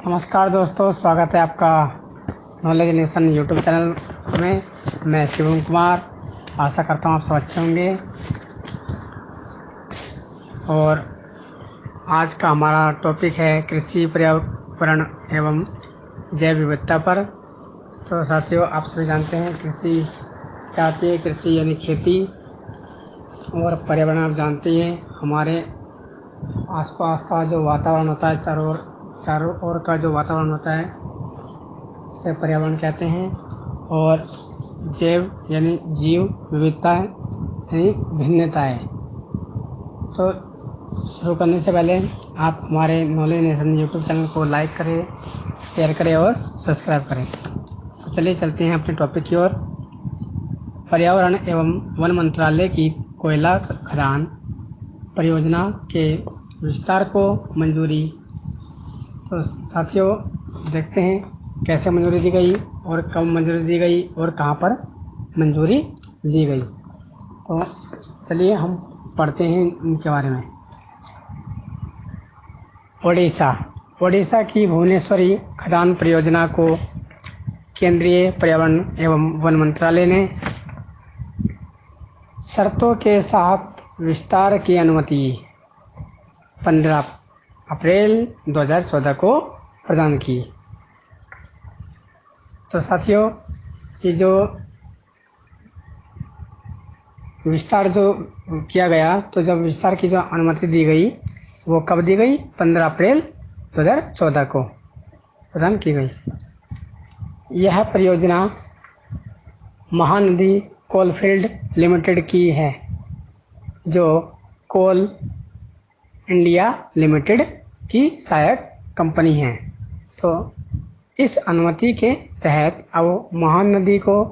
नमस्कार दोस्तों, स्वागत है आपका नॉलेज नेशन यूट्यूब चैनल में। मैं शिवम कुमार, आशा करता हूँ आप सब अच्छे होंगे। और आज का हमारा टॉपिक है कृषि, पर्यावरण एवं जैव विविधता पर। तो साथियों, आप सभी जानते हैं कृषि क्या होती है। कृषि यानी खेती, और पर्यावरण आप जानते हैं हमारे आसपास का जो वातावरण होता है, चारों ओर का जो वातावरण होता है उसे पर्यावरण कहते हैं। और जैव यानी जीव विविधता यानी भिन्नताएं। तो शुरू करने से पहले आप हमारे नॉलेज नेशन यूट्यूब चैनल को लाइक करें, शेयर करें और सब्सक्राइब करें। तो चलिए चलते हैं अपने टॉपिक की ओर। पर्यावरण एवं वन मंत्रालय की कोयला खदान परियोजना के विस्तार को मंजूरी। तो साथियों, देखते हैं कैसे मंजूरी दी गई और कब मंजूरी दी गई और कहां पर मंजूरी दी गई। तो चलिए हम पढ़ते हैं इनके बारे में। ओडिशा की भुवनेश्वरी खदान परियोजना को केंद्रीय पर्यावरण एवं वन मंत्रालय ने शर्तों के साथ विस्तार की अनुमति 15 अप्रैल 2014 को प्रदान की। तो साथियों, ये जो विस्तार जो किया गया, तो जब विस्तार की जो अनुमति दी गई वो कब दी गई? 15 अप्रैल 2014 को प्रदान की गई। यह परियोजना महानदी कोलफील्ड लिमिटेड की है, जो कोल इंडिया लिमिटेड की सहायक कंपनी है। तो इस अनुमति के तहत अब महानदी को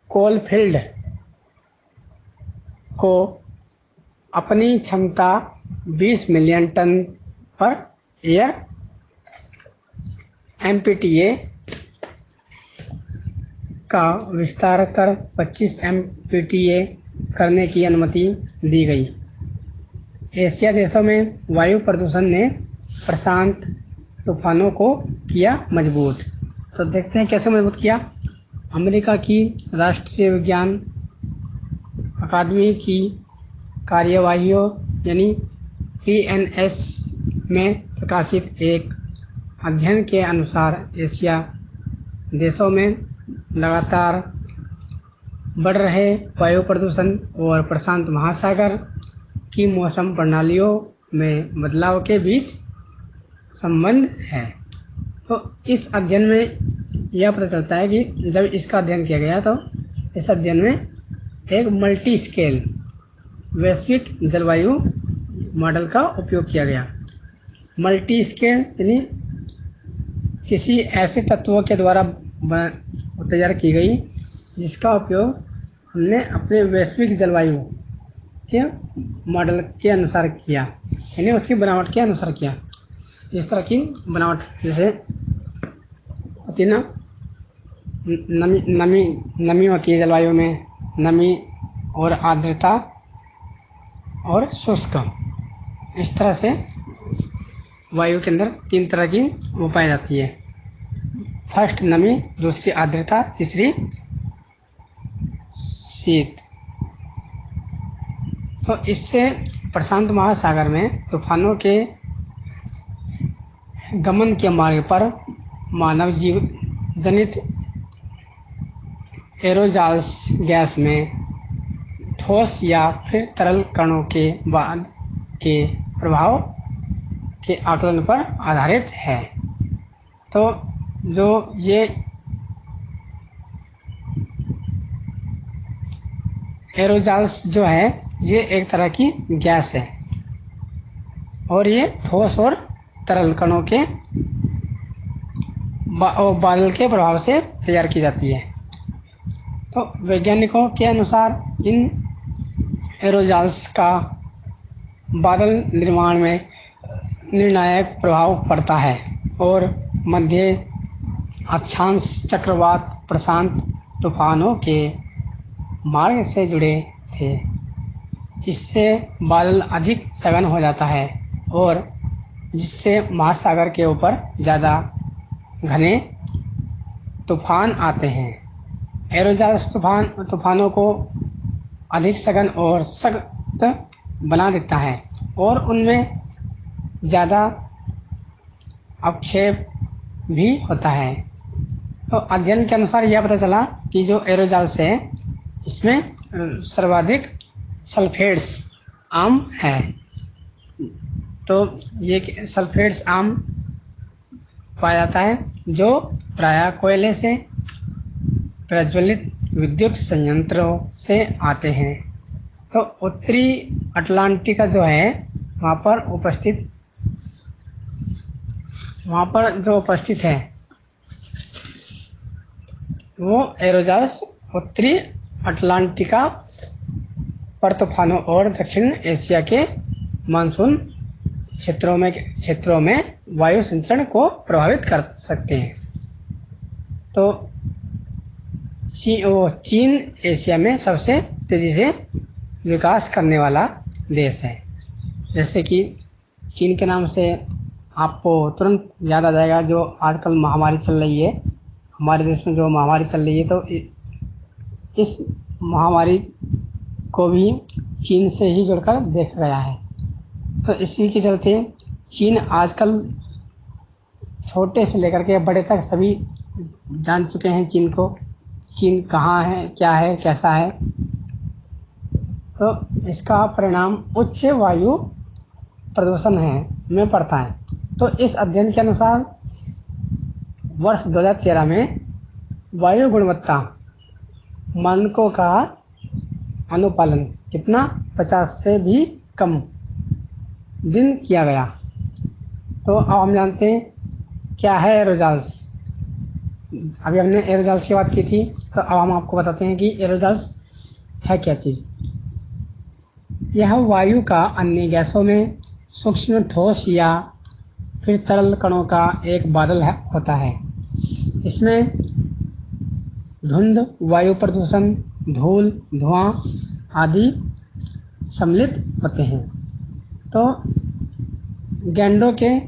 कोलफील्ड को अपनी क्षमता 20 million ton per year MPTA का विस्तार कर 25 MPTA करने की अनुमति दी गई। एशिया देशों में वायु प्रदूषण ने प्रशांत तूफानों को किया मजबूत। तो देखते हैं कैसे मजबूत किया। अमेरिका की राष्ट्रीय विज्ञान अकादमी की कार्यवाहियों यानी PNAS में प्रकाशित एक अध्ययन के अनुसार एशिया देशों में लगातार बढ़ रहे वायु प्रदूषण और प्रशांत महासागर की मौसम प्रणालियों में बदलाव के बीच संबंध है। तो इस अध्ययन में यह पता चलता है कि जब इसका अध्ययन किया गया तो इस अध्ययन में एक मल्टी स्केल वैश्विक जलवायु मॉडल का उपयोग किया गया। मल्टी स्केल यानी किसी ऐसे तत्वों के द्वारा तैयार की गई जिसका उपयोग हमने अपने वैश्विक जलवायु के मॉडल के अनुसार किया, यानी उसकी बनावट के अनुसार किया। जिस तरह की बनावट जैसे होती है ना, नमी होती है जलवायु में, नमी और आर्द्रता और शुष्क। इस तरह से वायु के अंदर 3 तरह की वो पाई जाती है। फर्स्ट नमी, दूसरी आर्द्रता, तीसरी शीत। तो इससे प्रशांत महासागर में तूफानों के गमन के मार्ग पर मानव जीव जनित एरोजॉल्स गैस में ठोस या फिर तरल कणों के बाद के प्रभाव के आकलन पर आधारित है। तो जो ये एरोजॉल्स जो है ये एक तरह की गैस है और ये ठोस और तरल कणों के बादल के प्रभाव से तैयार की जाती है। तो वैज्ञानिकों के अनुसार इन एरोजॉल्स का बादल निर्माण में निर्णायक प्रभाव पड़ता है और मध्य अक्षांश चक्रवात प्रशांत तूफानों के मार्ग से जुड़े थे। इससे बादल अधिक सघन हो जाता है और जिससे महासागर के ऊपर ज़्यादा घने तूफान आते हैं। एरोजाल्स तूफानों को अधिक सघन और सख्त बना देता है और उनमें ज़्यादा अपक्षेप भी होता है। तो अध्ययन के अनुसार यह पता चला कि जो एरोजाल्स है इसमें सर्वाधिक सल्फेट्स आम है। तो ये सल्फेट्स आम पाया जाता है जो प्रायः कोयले से प्रज्वलित विद्युत संयंत्रों से आते हैं। तो उत्तरी अटलांटिका जो है वहाँ पर जो उपस्थित है वो एरोजाल्स उत्तरी अटलांटिका पर तूफानों और दक्षिण एशिया के मानसून क्षेत्रों में वायु संचरण को प्रभावित कर सकते हैं। तो चीन एशिया में सबसे तेजी से विकास करने वाला देश है। जैसे कि चीन के नाम से आपको तुरंत याद आ जाएगा जो आजकल महामारी चल रही है, हमारे देश में जो महामारी चल रही है, तो इस महामारी को भी चीन से ही जुड़कर देखा गया है। तो इसी के चलते चीन आजकल छोटे से लेकर के बड़े तक सभी जान चुके हैं चीन कहाँ है, क्या है, कैसा है। तो इसका परिणाम उच्च वायु प्रदूषण में पड़ता है। तो इस अध्ययन के अनुसार वर्ष 2013 में वायु गुणवत्ता मानकों का अनुपालन कितना 50 से भी कम दिन किया गया। तो अब हम जानते हैं क्या है एरोजाल्स। अभी हमने एरोजाल्स की बात की थी, तो अब हम आपको बताते हैं कि एरोजाल्स है क्या चीज़। यह वायु का अन्य गैसों में सूक्ष्म ठोस या फिर तरल कणों का एक बादल होता है। इसमें धुंध, वायु प्रदूषण, धूल, धुआं आदि सम्मिलित होते हैं। तो गैंडों के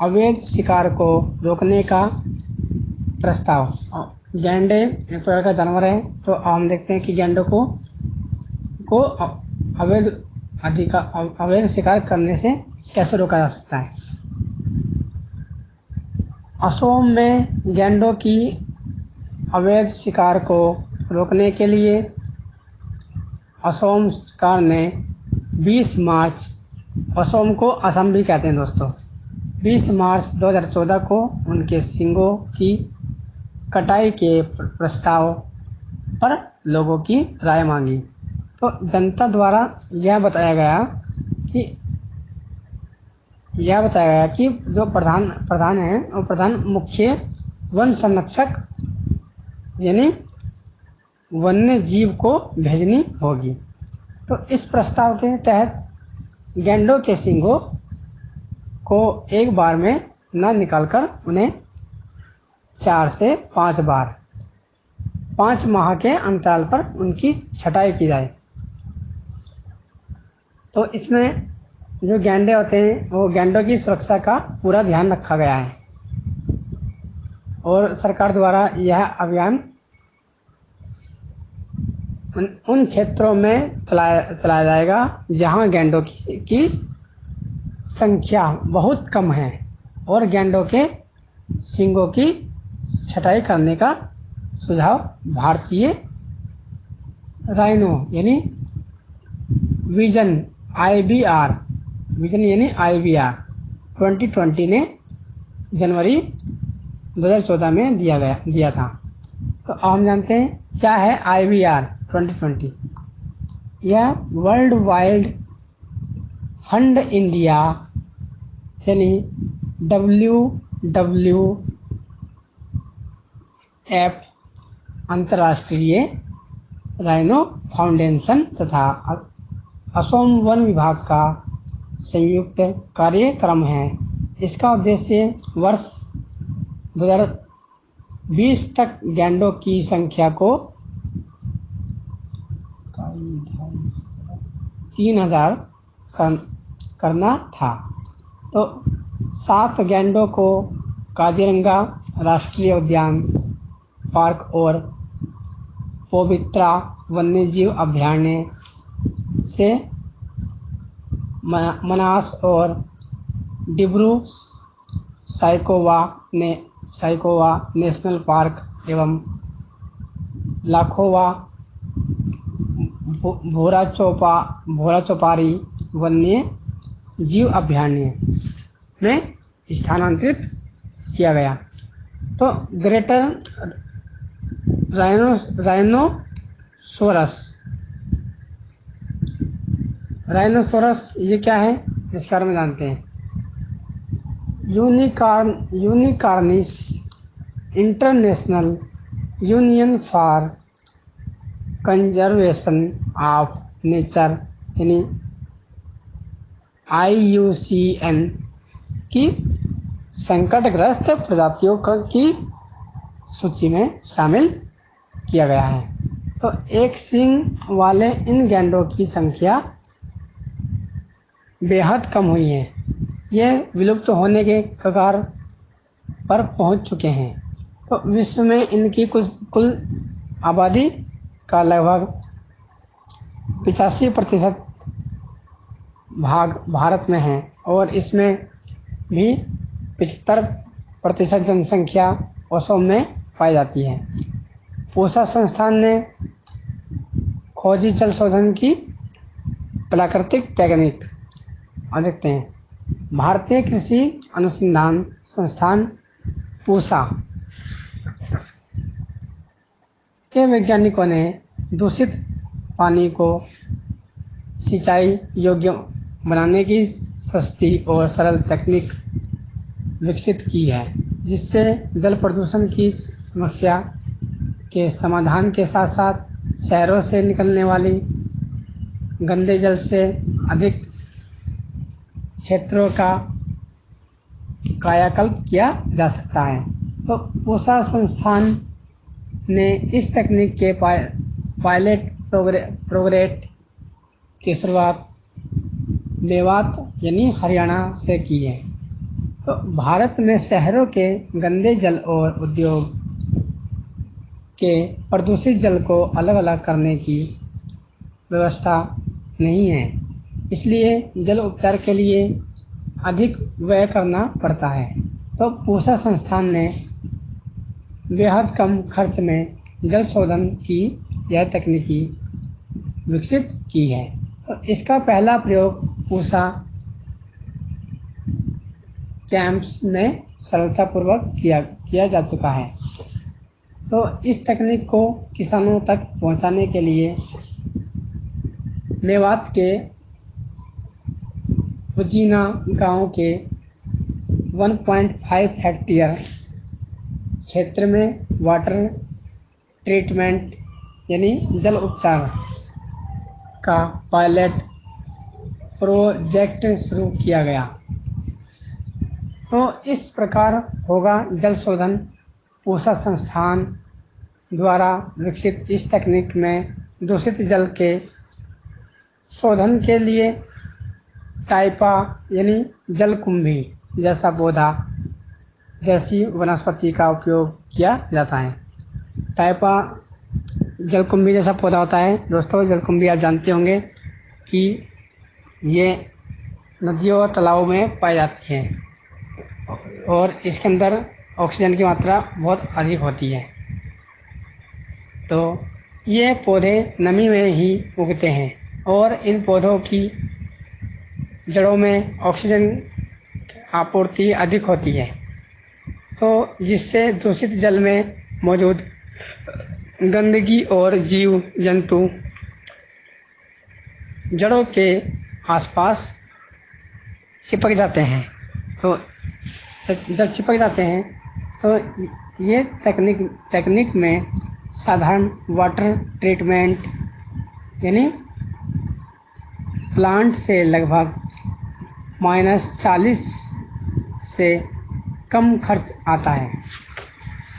अवैध शिकार को रोकने का प्रस्ताव। गैंडे एक प्रकार का जानवर है, तो हम देखते हैं कि गैंडों को अवैध शिकार करने से कैसे रोका जा सकता है। असोम में गैंडों की अवैध शिकार को रोकने के लिए असोम सरकार ने 20 मार्च, असोम को असम भी कहते हैं दोस्तों, 20 मार्च 2014 को उनके सींगों की कटाई के प्रस्ताव पर लोगों की राय मांगी। तो जनता द्वारा यह बताया गया कि जो प्रधान है वो प्रधान मुख्य वन संरक्षक यानी वन्य जीव को भेजनी होगी। तो इस प्रस्ताव के तहत गैंडों के सींगों को एक बार में न निकालकर उन्हें 4 से 5 बार 5 माह के अंतराल पर उनकी छटाई की जाए। तो इसमें जो गैंडे होते हैं वो गैंडों की सुरक्षा का पूरा ध्यान रखा गया है और सरकार द्वारा यह अभियान उन क्षेत्रों में चलाया जाएगा जहां गैंडों की संख्या बहुत कम है और गैंडों के सींगों की छटाई करने का सुझाव भारतीय राइनो यानी विजन यानी IBR 2020 ने जनवरी 2014 में दिया था। तो हम जानते हैं क्या है IBR 2020। यह वर्ल्ड वाइल्ड फंड इंडिया यानी WWF अंतर्राष्ट्रीय राइनो फाउंडेशन तथा असम वन विभाग का संयुक्त कार्यक्रम है। इसका उद्देश्य वर्ष 2020 तक गैंडों की संख्या को 3000 करना था। तो तो 7 गैंडों को काजीरंगा राष्ट्रीय उद्यान पार्क और पवित्रा वन्यजीव अभयारण्य से मनास और डिब्रू साइकोवा नेशनल पार्क एवं लाखोवा भोरा चौपारी वन्य जीव अभयारण्य में स्थानांतरित किया गया। तो ग्रेटर राइनोसोरस ये क्या है, इसके बारे में जानते हैं। Unicornis International Union for Conservation of Nature यानी IUCN की संकटग्रस्त प्रजातियों की सूची में शामिल किया गया है। तो एक सींग वाले इन गैंडों की संख्या बेहद कम हुई है। ये विलुप्त होने के कगार पर पहुंच चुके हैं। तो विश्व में इनकी कुल आबादी का लगभग 85% भाग भारत में है और इसमें भी 75% जनसंख्या असम में पाई जाती है। पूसा संस्थान ने खोजी जल शोधन की प्राकृतिक तकनीक आ सकते हैं। भारतीय कृषि अनुसंधान संस्थान पूसा के वैज्ञानिकों ने दूषित पानी को सिंचाई योग्य बनाने की सस्ती और सरल तकनीक विकसित की है, जिससे जल प्रदूषण की समस्या के समाधान के साथ साथ शहरों से निकलने वाली गंदे जल से अधिक क्षेत्रों का कायाकल्प किया जा सकता है। तो पूसा संस्थान ने इस तकनीक के पायलट प्रोजेक्ट की शुरुआत मेवात यानी हरियाणा से की है। तो भारत में शहरों के गंदे जल और उद्योग के प्रदूषित जल को अलग अलग करने की व्यवस्था नहीं है, इसलिए जल उपचार के लिए अधिक व्यय करना पड़ता है। तो पूसा संस्थान ने बेहद कम खर्च में जल शोधन की यह तकनीकी विकसित की है। तो इसका पहला प्रयोग पूसा कैंप्स में सरलतापूर्वक किया जा चुका है। तो इस तकनीक को किसानों तक पहुंचाने के लिए मेवात के उजीना गांव के 1.5 हेक्टेयर क्षेत्र में वाटर ट्रीटमेंट यानी जल उपचार का पायलट प्रोजेक्ट शुरू किया गया। तो इस प्रकार होगा जल शोधन। पूसा संस्थान द्वारा विकसित इस तकनीक में दूषित जल के शोधन के लिए टाइपा यानी जलकुंभी जैसा पौधा जैसी वनस्पति का उपयोग किया जाता है। टाइपा जलकुंभी जैसा पौधा होता है। दोस्तों, जलकुंभी आप जानते होंगे कि ये नदियों और तालाबों में पाई जाती है और इसके अंदर ऑक्सीजन की मात्रा बहुत अधिक होती है। तो ये पौधे नमी में ही उगते हैं और इन पौधों की जड़ों में ऑक्सीजन आपूर्ति अधिक होती है, तो जिससे दूषित जल में मौजूद गंदगी और जीव जंतु जड़ों के आसपास चिपक जाते हैं। तो जब चिपक जाते हैं तो ये तकनीक में साधारण वाटर ट्रीटमेंट यानी प्लांट से लगभग -40 से कम खर्च आता है।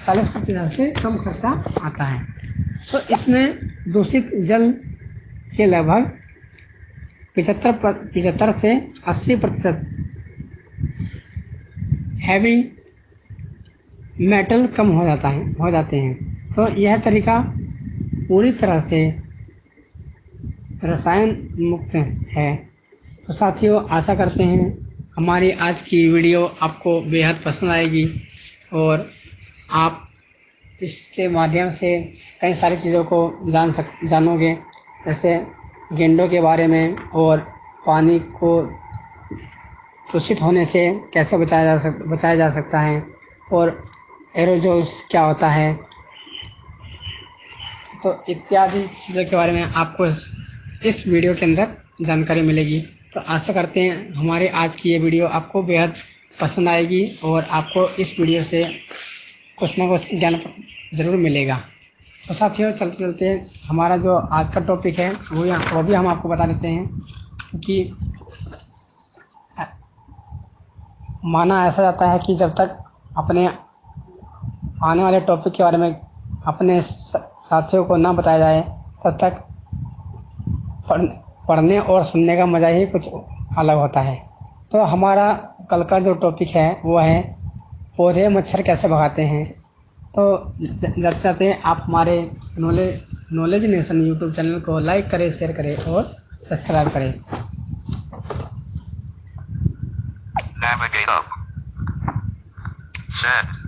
40% से कम खर्चा आता है। तो इसमें दूषित जल के लगभग 75 से 80% हैवी मेटल कम हो जाते हैं। तो यह तरीका पूरी तरह से रसायन मुक्त है। तो साथियों, आशा करते हैं हमारी आज की वीडियो आपको बेहद पसंद आएगी और आप इसके माध्यम से कई सारी चीज़ों को जानोगे, जैसे गेंडों के बारे में और पानी को दूषित होने से कैसे बचाया जा सकता है और एरोजोल्स क्या होता है। तो इत्यादि चीज़ों के बारे में आपको इस वीडियो के अंदर जानकारी मिलेगी। तो आशा करते हैं हमारे आज की ये वीडियो आपको बेहद पसंद आएगी और आपको इस वीडियो से कुछ ना कुछ ज्ञान ज़रूर मिलेगा। तो साथियों, चलते चलते हमारा जो आज का टॉपिक है वो भी हम आपको बता देते हैं, क्योंकि माना ऐसा जाता है कि जब तक अपने आने वाले टॉपिक के बारे में अपने साथियों को ना बताया जाए, तब तक पढ़ने और सुनने का मज़ा ही कुछ अलग होता है। तो हमारा कल का जो टॉपिक है वो है पौधे मच्छर कैसे भगाते हैं। तो जब चाहते हैं आप हमारे नॉलेज नेशन यूट्यूब चैनल को लाइक करें, शेयर करें और सब्सक्राइब करें। Navigate up. Set.